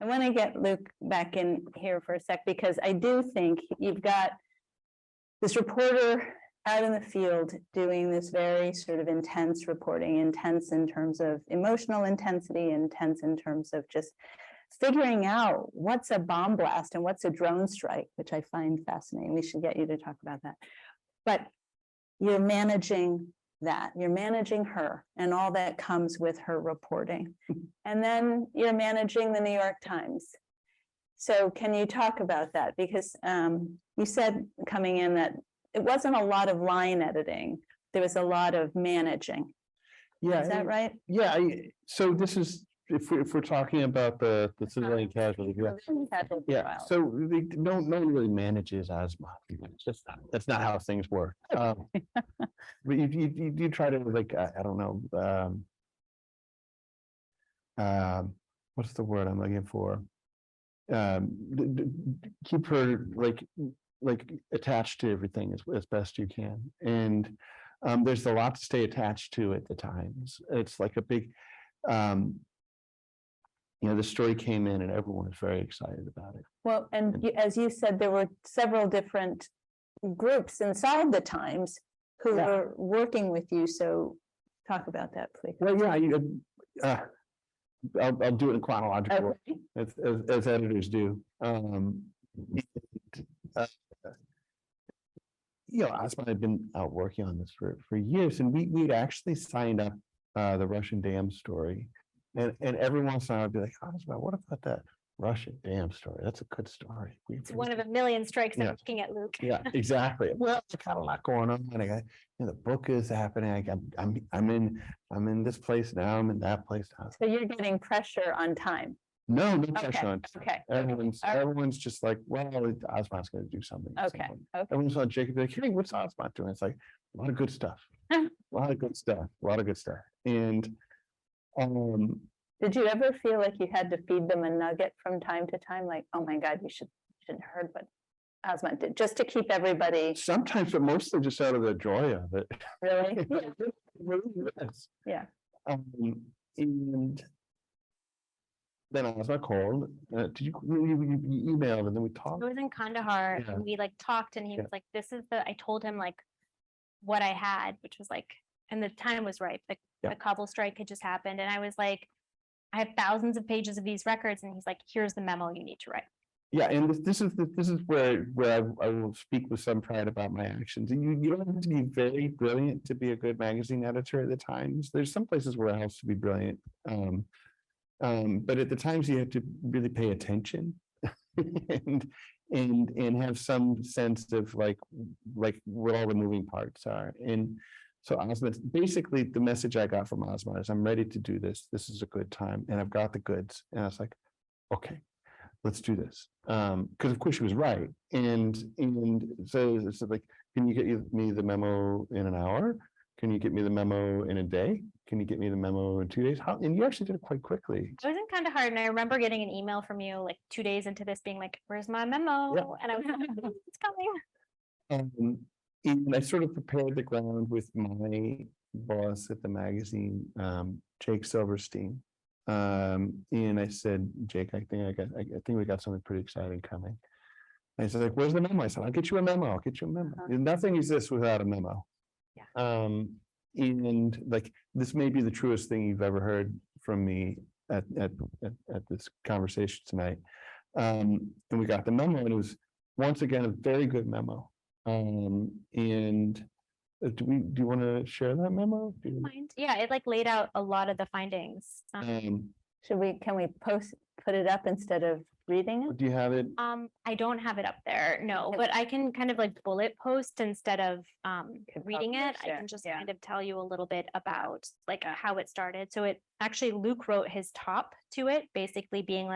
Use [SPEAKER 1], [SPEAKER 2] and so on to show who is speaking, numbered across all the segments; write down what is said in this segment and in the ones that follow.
[SPEAKER 1] I want to get Luke back in here for a sec, because I do think you've got this reporter out in the field doing this very sort of intense reporting, intense in terms of emotional intensity, intense in terms of just figuring out what's a bomb blast and what's a drone strike, which I find fascinating. We should get you to talk about that. But you're managing that, you're managing her and all that comes with her reporting. And then you're managing the New York Times. So can you talk about that? Because you said coming in that it wasn't a lot of line editing, there was a lot of managing.
[SPEAKER 2] Yeah.
[SPEAKER 1] Is that right?
[SPEAKER 2] Yeah, so this is, if we're talking about the civilian casualty. Yeah, so no one really manages Azmat. It's just that's not how things work. But you try to, like, I don't know, what's the word I'm looking for? Keep her like attached to everything as best you can, and there's a lot to stay attached to at the Times. It's like a big. The story came in and everyone was very excited about it.
[SPEAKER 1] Well, and as you said, there were several different groups inside the Times who were working with you. So talk about that, please.
[SPEAKER 2] Well, yeah, I'll do it in chronological order, as editors do. Azmat had been out working on this for years, and we'd actually signed up the Russian dam story. And every once in a while I'd be like, what about that Russian dam story? That's a good story.
[SPEAKER 3] It's one of a million strikes I'm looking at, Luke.
[SPEAKER 2] Yeah, exactly. Well, there's kind of a lot going on. I got, the book is happening. I'm in this place now. I'm in that place now.
[SPEAKER 1] So you're getting pressure on time.
[SPEAKER 2] No pressure on time.
[SPEAKER 1] Okay.
[SPEAKER 2] Everyone's just like, well, Azmat's going to do something.
[SPEAKER 1] Okay.
[SPEAKER 2] Everyone's on Jacob like, hey, what's Azmat doing? It's like a lot of good stuff. A lot of good stuff. And
[SPEAKER 1] did you ever feel like you had to feed them a nugget from time to time? Like, oh my God, you should have heard what Azmat did, just to keep everybody.
[SPEAKER 2] Sometimes, but mostly just out of the joy of it.
[SPEAKER 1] Really?
[SPEAKER 2] It really is.
[SPEAKER 1] Yeah.
[SPEAKER 2] And then Azmat called. Did you emailed and then we talked?
[SPEAKER 3] I was in Kandahar and we talked, and he was like, this is I told him what I had, which was and the time was right. The Kabul strike had just happened. And I was like, I have thousands of pages of these records. And he's like, here's the memo you need to write.
[SPEAKER 2] Yeah, and this is where I will speak with some pride about my actions. And you don't have to be very brilliant to be a good magazine editor at the Times. There's some places where it helps to be brilliant. But at the Times you have to really pay attention and have some sense of like what all the moving parts are. And so Azmat, basically the message I got from Azmat is, I'm ready to do this. This is a good time, and I've got the goods. And I was like, okay, let's do this. Because of course she was right. And so it's like, can you get me the memo in an hour? Can you get me the memo in a day? Can you get me the memo in 2 days? And you actually did it quite quickly.
[SPEAKER 3] I was in Kandahar, and I remember getting an email from you 2 days into this being like, where's my memo? Yeah. And I was like, it's coming. And I sort of prepared the ground with my boss at the magazine, Jake Silverstein. And I said, Jake, I think we got something pretty exciting coming. And he's like, where's the memo? I said, I'll get you a memo. Nothing exists without a memo. Yeah.
[SPEAKER 2] And this may be the truest thing you've ever heard from me at this conversation tonight. And we got the memo, and it was once again a very good memo. And do you want to share that memo?
[SPEAKER 3] Yeah, it laid out a lot of the findings.
[SPEAKER 1] Can we put it up instead of reading it?
[SPEAKER 2] Do you have it?
[SPEAKER 3] I don't have it up there, no, but I can kind of bullet post instead of reading it. I can just kind of tell you a little bit about how it started. So it actually, Luke wrote his top to it, basically being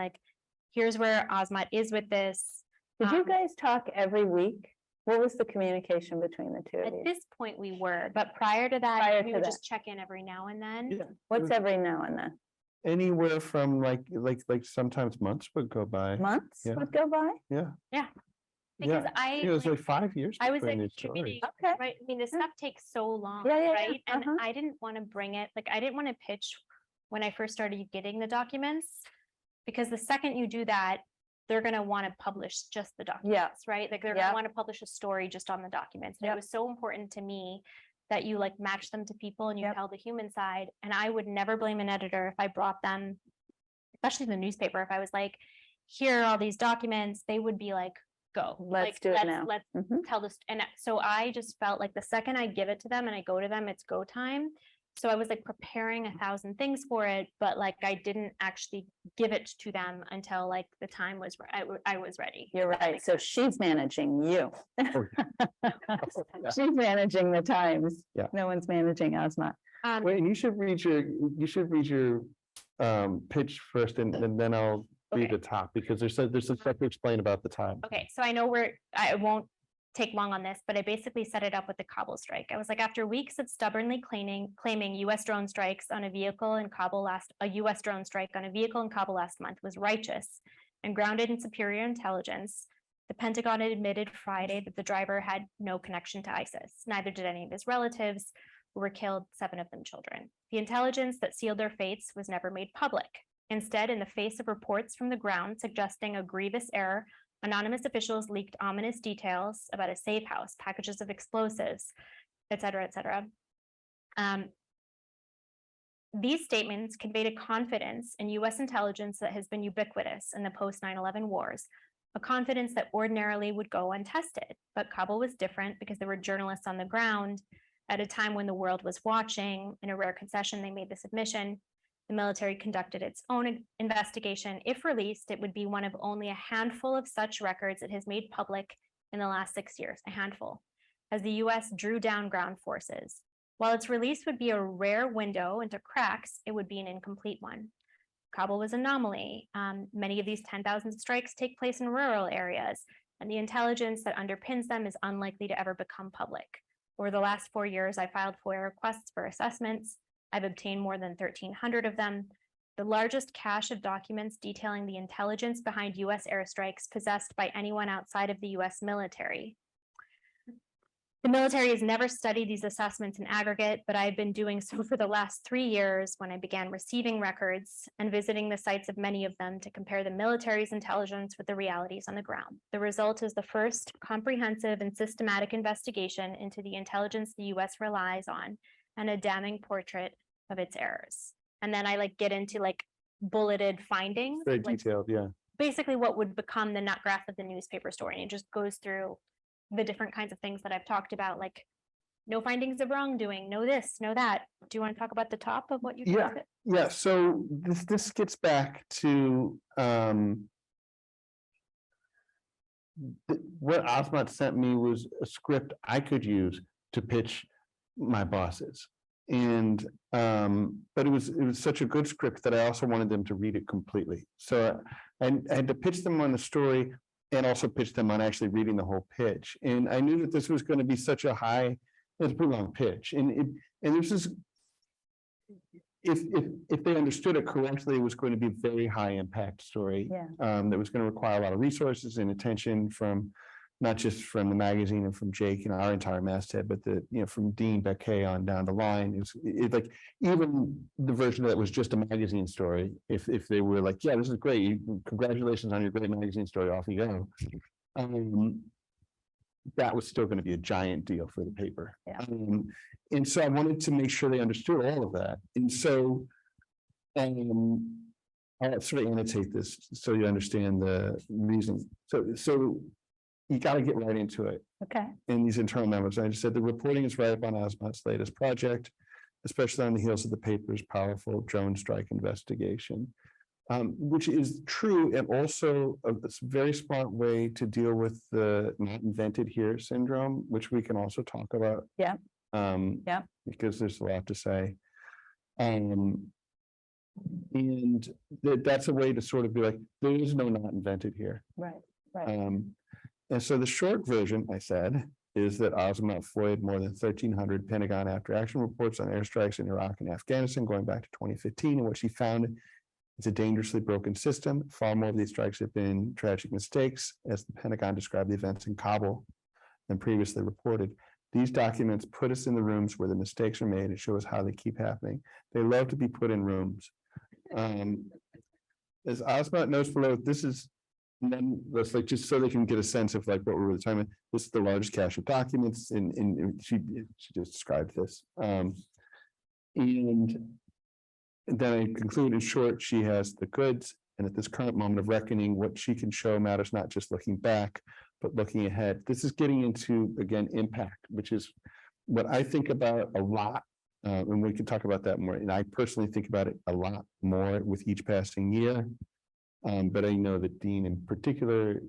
[SPEAKER 3] here's where Azmat is with this.
[SPEAKER 1] Did you guys talk every week? What was the communication between the two of you?
[SPEAKER 3] At this point we were, but prior to that, we would just check in every now and then.
[SPEAKER 2] Yeah.
[SPEAKER 1] What's every now and then?
[SPEAKER 2] Anywhere from like sometimes months would go by.
[SPEAKER 1] Months would go by?
[SPEAKER 3] Because
[SPEAKER 2] it was 5 years.
[SPEAKER 3] I was contributing,
[SPEAKER 1] okay.
[SPEAKER 3] right? I mean, this stuff takes so long,
[SPEAKER 1] Yeah.
[SPEAKER 3] right? And I didn't want to bring it, I didn't want to pitch when I first started getting the documents, because the second you do that, they're going to want to publish just the documents, right? Like they're going to want to publish a story just on the documents. And it was so important to me that you like match them to people and you tell the human side. And I would never blame an editor if I brought them, especially the newspaper, if I was like, here are all these documents, they would be like, go.
[SPEAKER 1] Let's do it now.
[SPEAKER 3] Let's tell this. And so I just felt like the second I give it to them and I go to them, it's go time. So I was like preparing 1,000 things for it, but like I didn't actually give it to them until like the time was I was ready.
[SPEAKER 1] You're right. So she's managing you.
[SPEAKER 2] Oh,
[SPEAKER 1] She's managing the times.
[SPEAKER 2] Yeah.
[SPEAKER 1] No one's managing Azmat.
[SPEAKER 2] Wait, and you should read your pitch first, and then I'll read the top, because there's some stuff to explain about the time.
[SPEAKER 3] Okay, so I know I won't take long on this, but I basically set it up with the Kabul strike. I was like, after weeks of stubbornly claiming U.S. drone strikes on a vehicle in Kabul U.S. drone strike on a vehicle in Kabul last month was righteous and grounded in superior intelligence, the Pentagon admitted Friday that the driver had no connection to ISIS. Neither did any of his relatives, who were killed, 7 of them children. The intelligence that sealed their fates was never made public. Instead, in the face of reports from the ground suggesting a grievous error, anonymous officials leaked ominous details about a safe house, packages of explosives, et cetera, et cetera. These statements conveyed a confidence in U.S. intelligence that has been ubiquitous in the post 9/11 wars, a confidence that ordinarily would go untested. But Kabul was different because there were journalists on the ground at a time when the world was watching. In a rare concession, they made this admission. The military conducted its own investigation. If released, it would be one of only a handful of such records it has made public in the last 6 years, a handful, as the U.S. drew down ground forces. While its release would be a rare window into cracks, it would be an incomplete one. Kabul was an anomaly. Many of these 10,000 strikes take place in rural areas, and the intelligence that underpins them is unlikely to ever become public. Over the last 4 years, I filed FOIA requests for assessments. I've obtained more than 1,300 of them, the largest cache of documents detailing the intelligence behind U.S. airstrikes possessed by anyone outside of the U.S. military. The military has never studied these assessments in aggregate, but I've been doing so for the last 3 years when I began receiving records and visiting the sites of many of them to compare the military's intelligence with the realities on the ground. The result is the first comprehensive and systematic investigation into the intelligence the U.S. relies on, and a damning portrait of its errors. And then I like get into like bulleted findings.
[SPEAKER 2] Very
[SPEAKER 3] like,
[SPEAKER 2] detailed, yeah.
[SPEAKER 3] basically what would become the nut graph of the newspaper story. And it just goes through the different kinds of things that I've talked about, like no findings of wrongdoing, no this, no that. Do you want to talk about the top of what you did?
[SPEAKER 2] Yeah, so this gets back to what Azmat sent me was a script I could use to pitch my bosses. And but it was such a good script that I also wanted them to read it completely. So I had to pitch them on the story and also pitch them on actually reading the whole pitch. And I knew that this was going to be such a it's a pretty long pitch. And this is, if they understood it correctly, it was going to be a very high impact story. That was going to require a lot of resources and attention from not just from the magazine and from Jake and our entire masthead, but from Dean Beckay on down the line. It's like even the version that was just a magazine story. If they were like, yeah, this is great, congratulations on your great magazine story, off you go. That was still going to be a giant deal for the paper. And so I wanted to make sure they understood all of that. And so I'll sort of annotate this so you understand the reason. So you got to get right into it.
[SPEAKER 1] Okay.
[SPEAKER 2] In these internal memos, I just said the reporting is right up on Azmat's latest project, especially on the heels of the paper's powerful drone strike investigation, which is true, and also a very smart way to deal with the not invented here syndrome, which we can also talk about.
[SPEAKER 1] Yeah.
[SPEAKER 2] Because there's a lot to say. And that's a way to sort of be like, there is no not invented here.
[SPEAKER 1] Right.
[SPEAKER 2] And so the short version, I said, is that Azmat FOIA'd more than 1,300 Pentagon after action reports on airstrikes in Iraq and Afghanistan going back to 2015. And what she found is a dangerously broken system. Far more of these strikes have been tragic mistakes, as the Pentagon described the events in Kabul than previously reported. These documents put us in the rooms where the mistakes are made and show us how they keep happening. They love to be put in rooms. as Azmat notes below, this is. And then let's like, just so they can get a sense of like what we're really talking about, this is the largest cache of documents in she just described this. And then I conclude in short, she has the goods, and at this current moment of reckoning, what she can show matters not just looking back, but looking ahead. This is getting into, again, impact, which is what I think about a lot. And we can talk about that more. And I personally think about it a lot more with each passing year. But I know that Dean in particular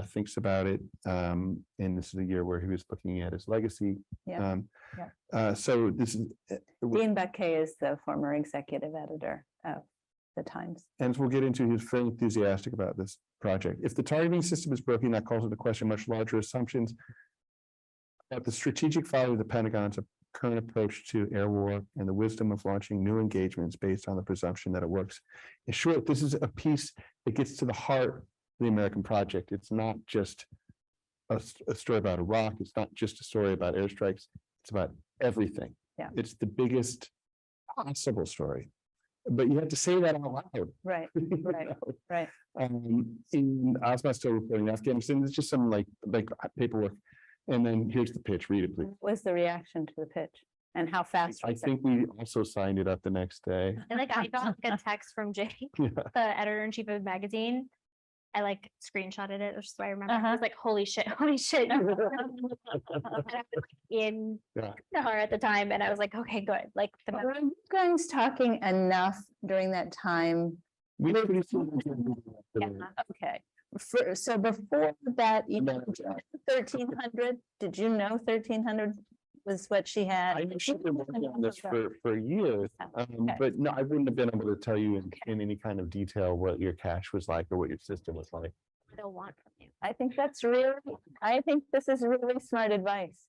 [SPEAKER 2] thinks about it. And this is a year where he was looking at his legacy.
[SPEAKER 1] Yeah.
[SPEAKER 2] So this is
[SPEAKER 1] Dean Baquet is the former executive editor of the Times.
[SPEAKER 2] and as we'll get into, he was very enthusiastic about this project. If the targeting system is broken, that calls into question much larger assumptions about the strategic value of the Pentagon's current approach to air war and the wisdom of launching new engagements based on the presumption that it works. In short, this is a piece that gets to the heart of the American project. It's not just a story about Iraq. It's not just a story about airstrikes. It's about everything.
[SPEAKER 1] Yeah.
[SPEAKER 2] It's the biggest possible story. But you have to say that out loud.
[SPEAKER 1] Right, right, right.
[SPEAKER 2] In Azmat still reporting Afghanistan, there's just some like paperwork. And then here's the pitch. Read it, please.
[SPEAKER 1] What was the reaction to the pitch and how fast?
[SPEAKER 2] I
[SPEAKER 1] was it?
[SPEAKER 2] think we also signed it up the next day.
[SPEAKER 3] And like I got like a text from Jake,
[SPEAKER 2] Yeah.
[SPEAKER 3] the editor-in-chief of the magazine. I like screenshotted it, which is why I remember. I
[SPEAKER 1] Uh-huh.
[SPEAKER 3] was like, holy shit, holy shit. And I was in
[SPEAKER 2] Yeah.
[SPEAKER 3] Nahar at the time, and I was like, okay, good. Like the
[SPEAKER 1] Were you guys talking enough during that time?
[SPEAKER 2] We pretty soon.
[SPEAKER 1] Yeah, okay. So before that, you know, 1300, did you know 1300 was what she had?
[SPEAKER 2] I know she's been working on this for years,
[SPEAKER 1] Okay.
[SPEAKER 2] but no, I wouldn't have been able to tell you in any kind of detail what your cache was like or what your system was like.
[SPEAKER 3] they'll want from you.
[SPEAKER 1] I think that's really, I think this is really smart advice.